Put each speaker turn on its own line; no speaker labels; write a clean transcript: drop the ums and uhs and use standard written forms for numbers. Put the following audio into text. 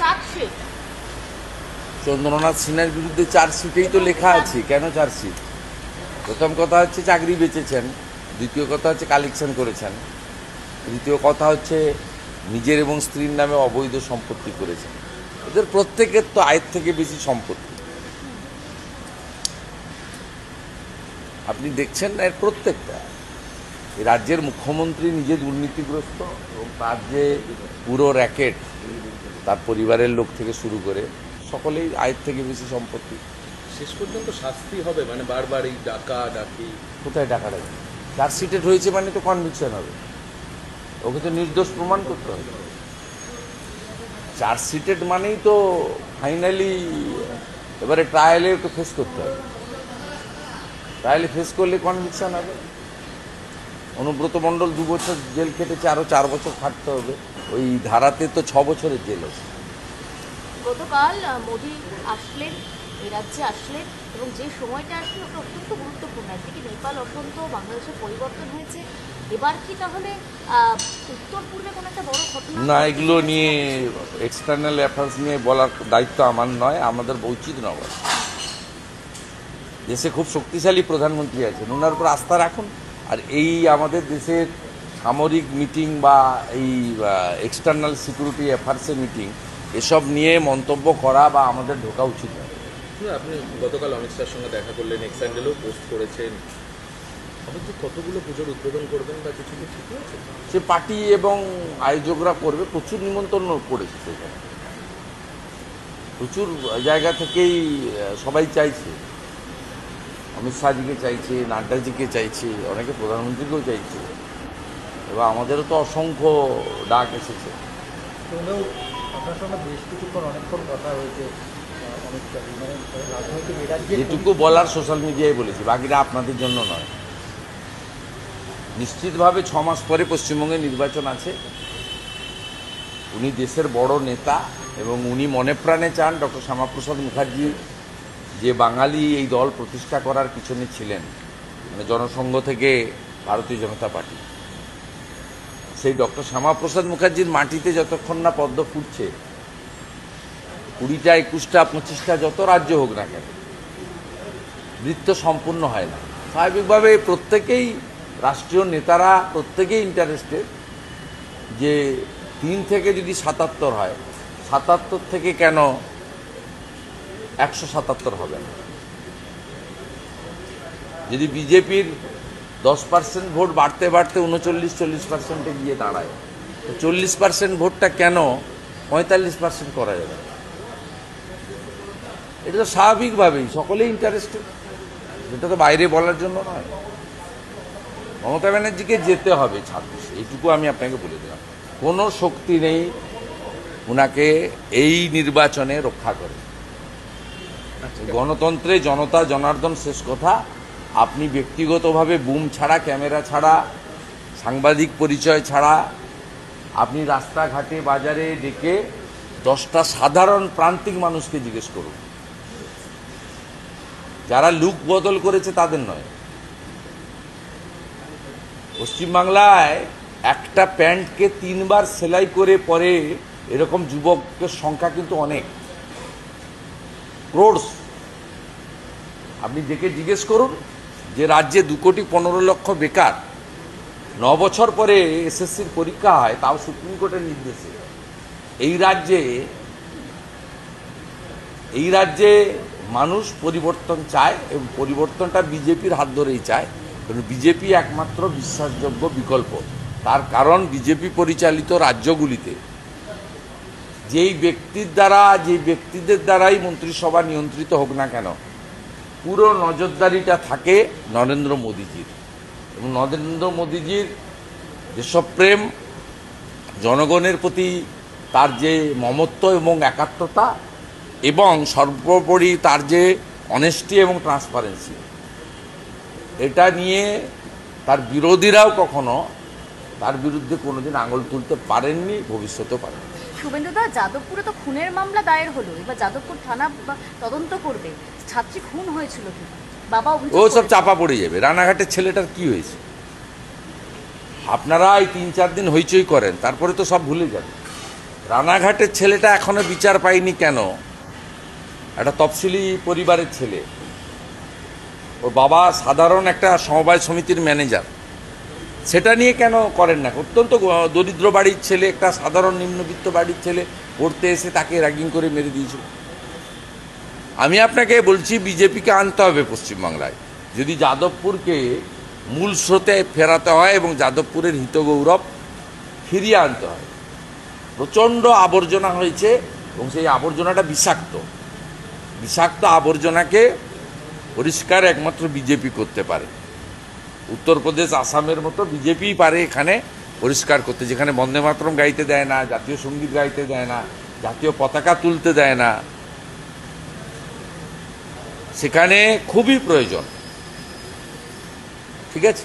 Chargesheet
Chandranath সিনহার বিরুদ্ধে চার্জশিটেই তো লেখা আছে। কেন চার্জশিট? প্রথম কথা হচ্ছে চাকরি বেচেছেন, দ্বিতীয় কথা হচ্ছে কালেকশন করেছেন, তৃতীয় কথা হচ্ছে নিজের এবং স্ত্রীর নামে অবৈধ সম্পত্তি করেছেন। এদের প্রত্যেকের তো আয়ের থেকে বেশি সম্পত্তি। আপনি দেখছেন না, এর প্রত্যেকটা। এই রাজ্যের মুখ্যমন্ত্রী নিজে দুর্নীতিগ্রস্ত এবং তার যে পুরো র্যাকেট, তার পরিবারের লোক থেকে শুরু করে সকলেই আয়ের থেকে বেশি সম্পত্তি।
শেষ পর্যন্ত শাস্তি হবে, মানে বারবার এই ডাকা ডাকি?
কোথায় টাকা রাখবে? চার্জশিটেড হয়েছে মানে তো কনভিকশন হবে, ওকে তো নির্দোষ প্রমাণ করতে হবে। চার্জশিটেড মানেই তো ফাইনালি এবারে ট্রায়ালে ওকে ফেস করতে হবে। ট্রায়ালে ফেস করলে কনভিকশন হবে। অনুব্রত মণ্ডল 2 বছর জেল খেটেছে, আরও 4 বছর খাটতে হবে। ওই ধারাতে তো 6 বছরের জেল আছে।
গতকাল মোদি আসলেন, এই রাজ্যে আসলেন, এবং যে সময়টা আসলে ওটা অত্যন্ত গুরুত্বপূর্ণ। একদিকে নেপাল অত্যন্ত বাংলাদেশের পরিবর্তন হয়েছে, এবার কি তাহলে উত্তর পূর্বে কোনো একটা বড় ঘটনা?
না, এগুলো নিয়ে এক্সটার্নাল অ্যাফেয়ার্স নিয়ে বলার দায়িত্ব আমার নয়, আমাদের উচিত নয়। দেশে খুব শক্তিশালী প্রধানমন্ত্রী আছেন, ওনার উপর আস্থা রাখুন। আর এই আমাদের দেশের সামরিক মিটিং বা এই এক্সটার্নাল সিকিউরিটি অ্যাফেয়ার্সের মিটিং, এসব নিয়ে মন্তব্য করা বা আমাদের ঢোকা উচিত নয়।
আপনি গতকাল অমিত শাহর সঙ্গে দেখা করলেন, এক্স হ্যান্ডেলেও পোস্ট করেছেন। আপনি যে কতগুলো পুজোর উদ্বোধন করবেন বা কিছু কি ঠিক আছে?
সে পার্টি এবং আয়োজকরা করবে, প্রচুর নিমন্ত্রণ করেছে সেখানে, প্রচুর জায়গা থেকেই সবাই চাইছে। অমিত শাহজিকে চাইছে, নাড্ডাজিকে চাইছে, অনেকে প্রধানমন্ত্রীকেও চাইছে, এবং আমাদেরও তো অসংখ্য ডাক এসেছে।
আপনার সঙ্গে বেশ কিছুক্ষণ অনেকক্ষণ কথা হয়েছে, মানে রাজনৈতিক এরাজ্যে
যেটুকু বলার সোশ্যাল মিডিয়ায় বলেছি, বাকিটা আপনাদের জন্য নয়। নিশ্চিতভাবে 6 মাস পরে পশ্চিমবঙ্গে নির্বাচন আছে। উনি দেশের বড় নেতা এবং উনি মনে প্রাণে চান ডক্টর শ্যামাপ্রসাদ মুখার্জি যে বাঙালি এই দল প্রতিষ্ঠা করার পিছনে ছিলেন, মানে জনসংঘ থেকে ভারতীয় জনতা পার্টি, সেই ডক্টর শ্যামাপ্রসাদ মুখার্জির মাটিতে যতক্ষণ না পদ্ম ফুটছে, 20টা 21টা 25টা যত রাজ্য হোক না কেন, বৃত্ত সম্পূর্ণ হয় না। স্বাভাবিকভাবে প্রত্যেকেই, রাষ্ট্রীয় নেতারা প্রত্যেকেই ইন্টারেস্টেড যে 3 থেকে যদি 77 হয়, 77 থেকে কেন 177 হবে না। যদি বিজেপির 10% ভোট বাড়তে বাড়তে 39-40%-এ গিয়ে দাঁড়ায়, তো 40% ভোটটা কেন 45% করা যাবে? এটা তো স্বাভাবিকভাবেই সকলেই ইন্টারেস্টেড, যেটা তো বাইরে বলার জন্য নয়। মমতা ব্যানার্জিকে যেতে হবে 26, এইটুকু আমি আপনাকে বলে দিলাম। কোনো শক্তি নেই ওনাকে এই নির্বাচনে রক্ষা করে। গণতন্ত্রে জনতা জনার্দন শেষ কথা। আপনি ব্যক্তিগতভাবে বুম ছাড়া, ক্যামেরা ছাড়া, সাংবাদিক পরিচয় ছাড়া আপনি রাস্তাঘাটে বাজারে ডেকে 10টা সাধারণ প্রান্তিক মানুষকে জিজ্ঞেস করুন, যারা লুক বদল করেছে তাদের নয়। পশ্চিমবাংলায় একটা প্যান্টকে 3 বার সেলাই করে পরে এরকম যুবকের সংখ্যা কিন্তু অনেক, ক্রোড়স। আপনি দেখে জিজ্ঞেস করুন যে রাজ্যে 2,15,00,000 বেকার, 9 বছর পরে এসএসসির পরীক্ষা হয়, তাও সুপ্রিম কোর্টের নির্দেশে। এই রাজ্যে মানুষ পরিবর্তন চায়, এবং পরিবর্তনটা বিজেপির হাত ধরেই চায়, কারণ বিজেপি একমাত্র বিশ্বাসযোগ্য বিকল্প। তার কারণ বিজেপি পরিচালিত রাজ্যগুলিতে যেই ব্যক্তিদের দ্বারাই মন্ত্রিসভা নিয়ন্ত্রিত হোক না কেন, পুরো নজরদারিটা থাকে নরেন্দ্র মোদীজির। এবং নরেন্দ্র মোদীজির দেশপ্রেম, জনগণের প্রতি তার যে মমত্ব এবং একাত্মতা, এবং সর্বোপরি তার যে অনেস্টি এবং ট্রান্সপারেন্সি, এটা নিয়ে তার বিরোধীরাও কখনো তার বিরুদ্ধে কোনোদিন আঙুল তুলতে পারেননি, ভবিষ্যতেও পারেন।
শুভেন্দুদা, যাদবপুরে তো খুনের মামলা দায়ের হলো, এবার যাদবপুর থানা তদন্ত করবে, ছাত্রী খুন হয়েছিল কি বাবা
ও সব চাপা পড়ে যাবে। রানাঘাটের ছেলেটার কি হয়েছে? আপনারা এই 3-4 দিন হইচই করেন, তারপরে তো সব ভুলে যাবে। রানাঘাটের ছেলেটা এখনো বিচার পায়নি কেন? একটা তফসিলি পরিবারের ছেলে, ওর বাবা সাধারণ একটা সমবায় সমিতির ম্যানেজার, সেটা নিয়ে কেন করেন না? অত্যন্ত দরিদ্র বাড়ির ছেলে, একটা সাধারণ নিম্নবিত্ত বাড়ির ছেলে পড়তে এসে তাকে র্যাগিং করে মেরে দিয়েছিল। আমি আপনাকে বলছি বিজেপিকে আনতে হবে পশ্চিমবাংলায়, যদি যাদবপুরকে মূল স্রোতে ফেরাতে হয় এবং যাদবপুরের হিতগৌরব ফিরিয়ে আনতে হয়। প্রচণ্ড আবর্জনা হয়েছে এবং সেই আবর্জনাটা বিষাক্ত। বিষাক্ত আবর্জনাকে পরিষ্কার একমাত্র বিজেপি করতে পারে। উত্তরপ্রদেশ, আসামের মতো বিজেপিই পারে এখানে পরিষ্কার করতে, যেখানে বন্দে মাতরম গাইতে দেয় না, জাতীয় সঙ্গীত গাইতে দেয় না, জাতীয় পতাকা তুলতে দেয় না, সেখানে খুবই প্রয়োজন। ঠিক আছে।